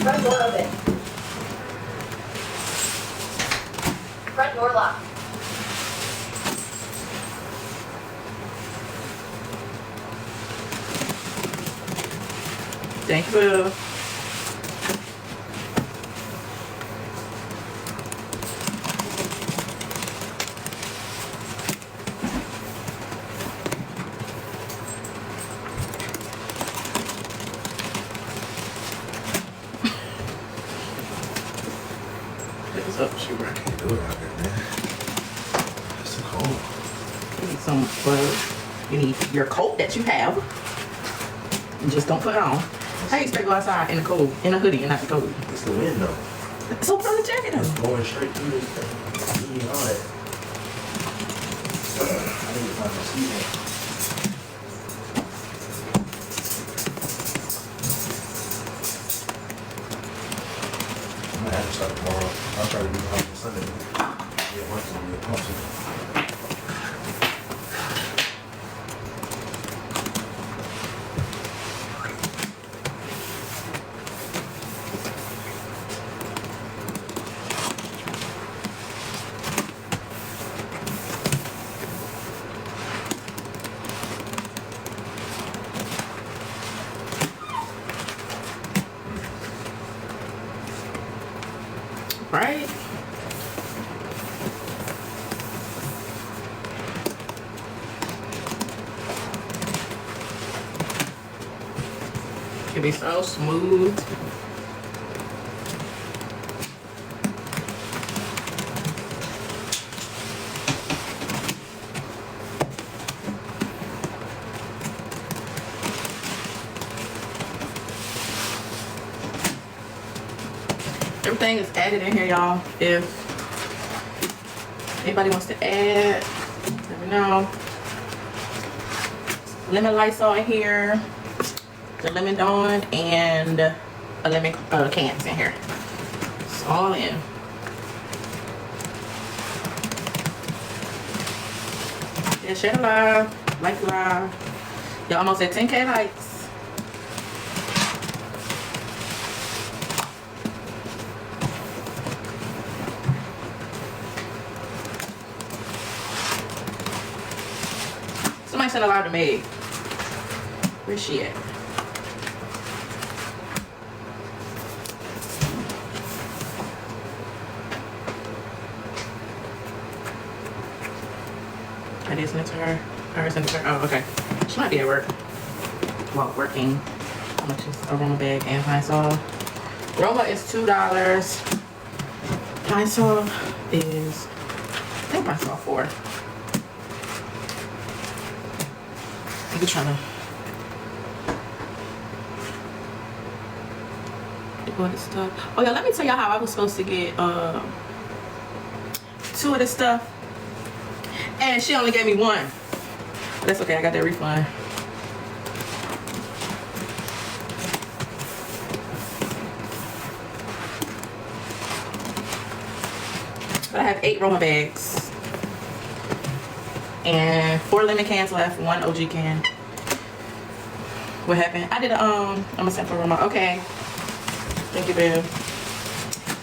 Front door open. Front door locked. Thank you. What's up, sugar? I can't do it out there, man. It's too cold. You need some, you need your coat that you have. And just don't put it on. How you expect to go outside in the cold, in a hoodie and not the cold? It's the wind, though. So put on the jacket It's on. going straight through this thing. You need all that. I need to find my season. I'm gonna have to start tomorrow. I'll try to do it on Sunday. Yeah, once a week. Right? It'll be so smooth. Everything is added in here, y'all. If anybody wants to add, let me know. Lemon Lysol in here, the lemon Dawn, and a lemon cans in here. It's all in. Yeah, share the live, like the live. Y'all almost at 10K likes. Somebody sent a lot to Meg. Where's she at? I did send it to her. I sent it to her. Oh, okay. She might be at work. Well, working. How much is aroma bag and Lysol? Aroma is $2. Lysol is, I think Lysol 4. You can try to do all this stuff. Oh yeah, let me tell y'all how I was supposed to get 2 of this stuff, and she only gave me 1. But that's okay, I got that refund. But I have 8 Roma bags. And 4 lemon cans left, 1 OG can. What happened? I did a I'm gonna send for Roma. Okay. Thank you, babe.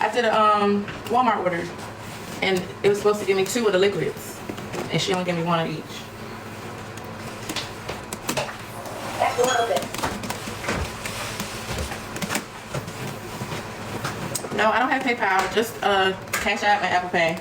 I did a Walmart order, and it was supposed to give me 2 of the liquids, and she only gave me 1 of each. Back door open. No, I don't have PayPal. Just Cash App and Apple Pay.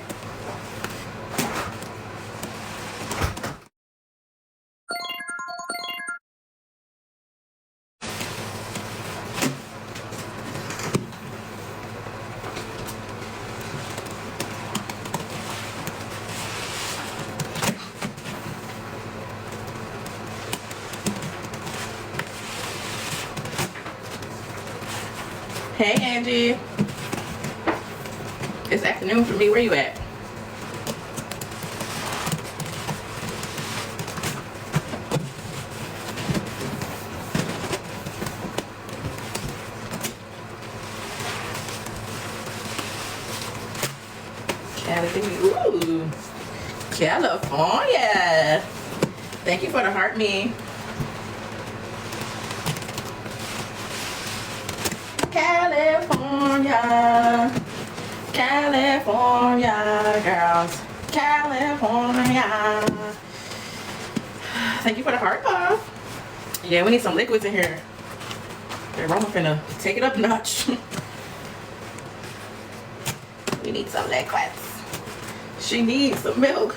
Hey Angie. It's afternoon for me. Where you at? Ooh, California. Thank you for the heart me. California. California, California, girls, California. Thank you for the heart puff. Yeah, we need some liquids in here. The aroma finna take it up a notch. We need some liquids. She needs some milk.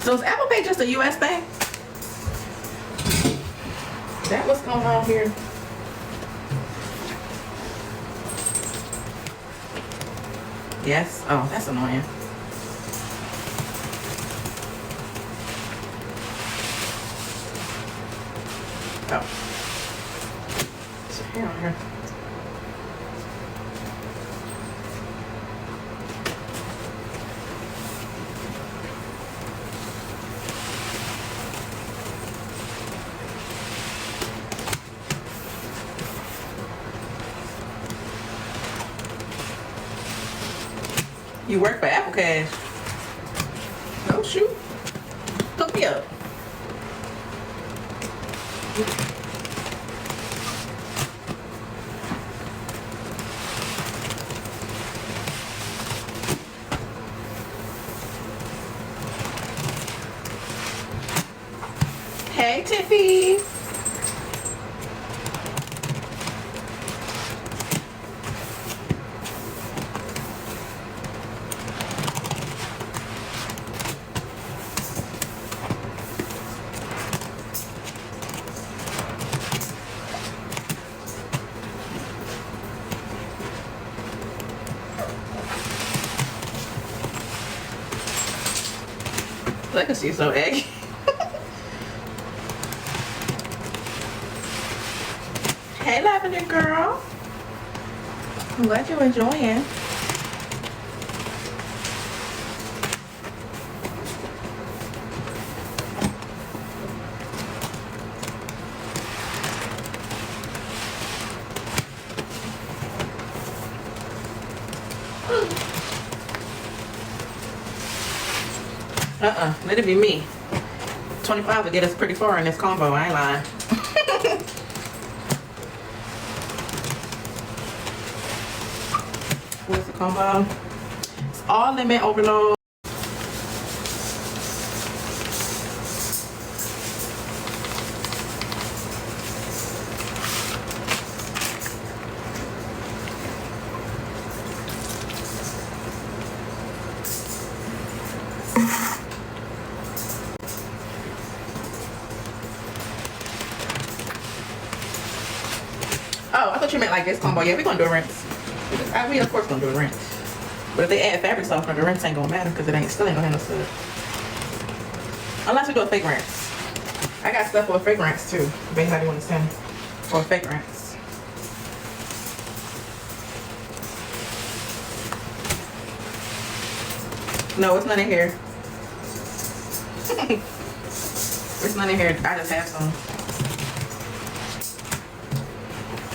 So is Apple Pay just a US thing? That what's going on here? Yes. Oh, that's annoying. Oh. There's a hair on here. You work for Apple Cash. Oh shoot. Hook me up. Hey Tiffy. Legacy is so eggy. Hey Lavender girl. I'm glad you're enjoying. Let it be me. 25 would get us pretty far in this combo, I ain't lying. What's the combo? It's all lemon overload. Oh, I thought you meant like this combo. Yeah, we're gonna do a rinse. We of course gonna do a rinse. But if they add fabric softener, the rinse ain't gonna matter because it ain't still ain't gonna handle sud. Unless we do a fake rinse. I got stuff for a fake rinse too. If anybody wanna send for a fake rinse. No, it's none in here. It's none in here. I just have some.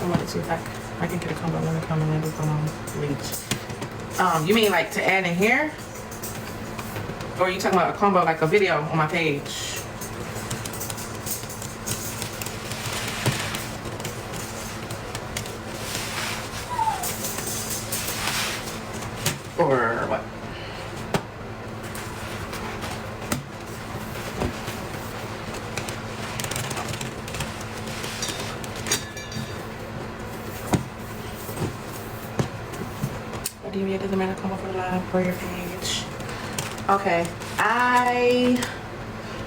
I want to see if I can get a combo. Let me come and do some bleach. You mean like to add in here? Or are you talking about a combo like a video on my page? Or what? It doesn't matter, come up for the live for your page. Okay,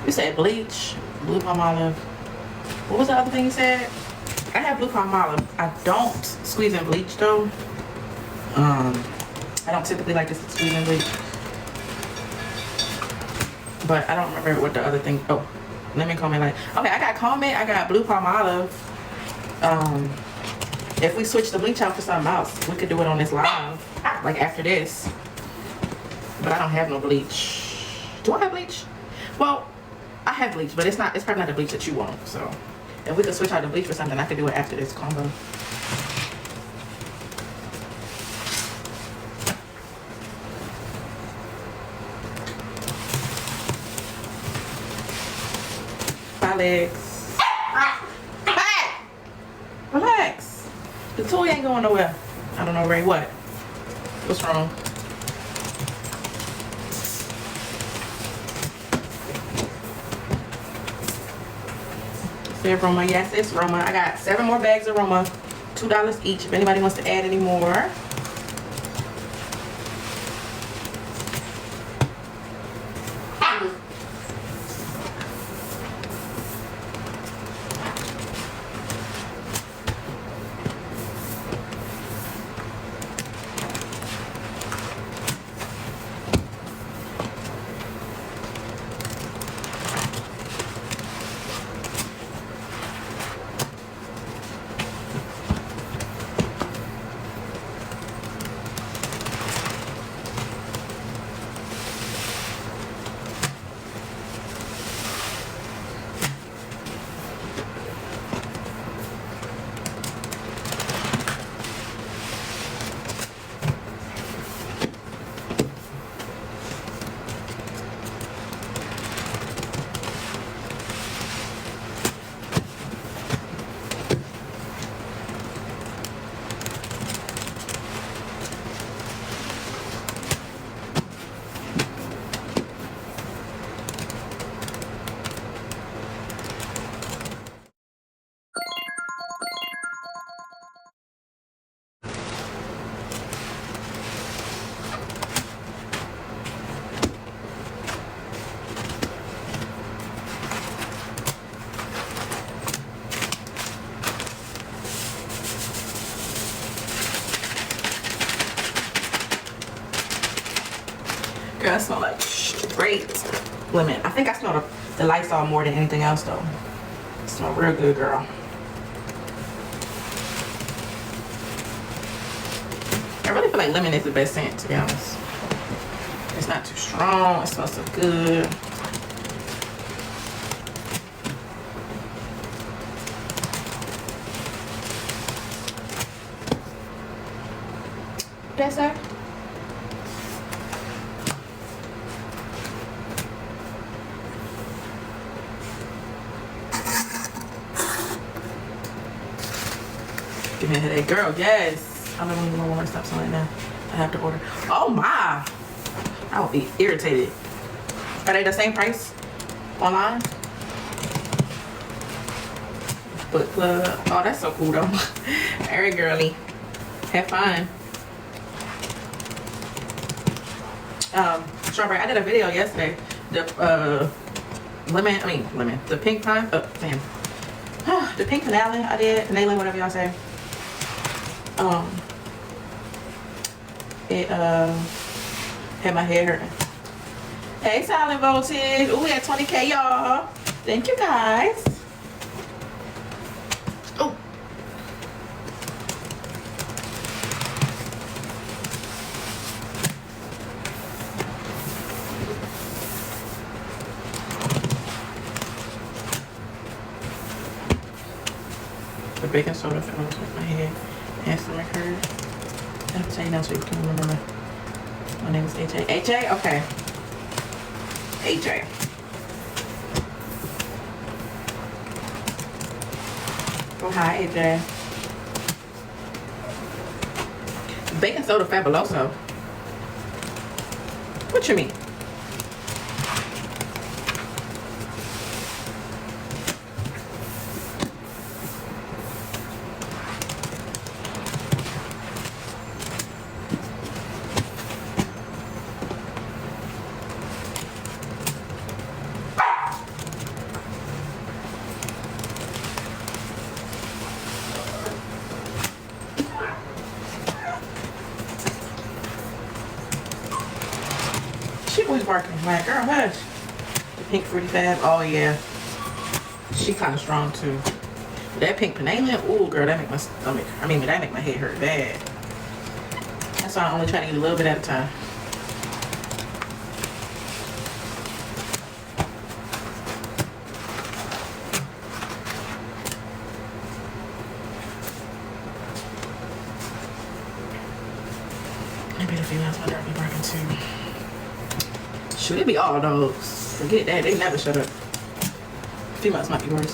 you said bleach, blue palm olive. What was the other thing you said? I have blue palm olive. I don't squeeze in bleach though. I don't typically like to squeeze in bleach. But I don't remember what the other thing, oh, let me comment like, okay, I got comment, I got blue palm olive. If we switch the bleach out for something else, we could do it on this live, like after this. But I don't have no bleach. Do I have bleach? Well, I have bleach, but it's probably not the bleach that you want. So if we could switch out the bleach for something, I could do it after this combo. My legs. Hey! Relax. The toy ain't going nowhere. I don't know, Ray. What? What's wrong? Say Roma. Yes, it's Roma. I got 7 more bags of Roma. $2 each. If anybody wants to add any more. Girl, I smell like straight lemon. I think I smell the Lysol more than anything else though. It smells real good, girl. I really feel like lemon is the best scent, to be honest. It's not too strong. It smells so good. What that say? Give me a headache, girl. Yes. I don't even want to stop something now. I have to order. Oh my! I will be irritated. Are they the same price online? Foot plug. Oh, that's so cool though. Alright, girly. Have fun. Strawberry. I did a video yesterday. The lemon. The pink pine. Damn. The pink vanilla. I did vanilla, whatever y'all say. It had my head hurting. Hey, Silent Voltage. Ooh, we had 20K, y'all. Thank you, guys. Oh. The baking soda fell into my head. And stomach hurt. I have to say now so you can remember my name is AJ. AJ? Okay. AJ. Oh, hi, AJ. Baking soda fabuloso. What you mean? She was barking. Like, girl, hush. The pink fruity fab. Oh yeah. She kind of strong too. That pink vanilla. Ooh, girl, that make my stomach. that make my head hurt bad. That's why I only try to eat a little bit at a time. Maybe the females might be barking too. Shoot, it be all dogs. Forget that. They never shut up. Females might be worse.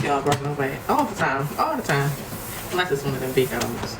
Y'all barking away all the time. All the time. Unless it's one of them big dogs.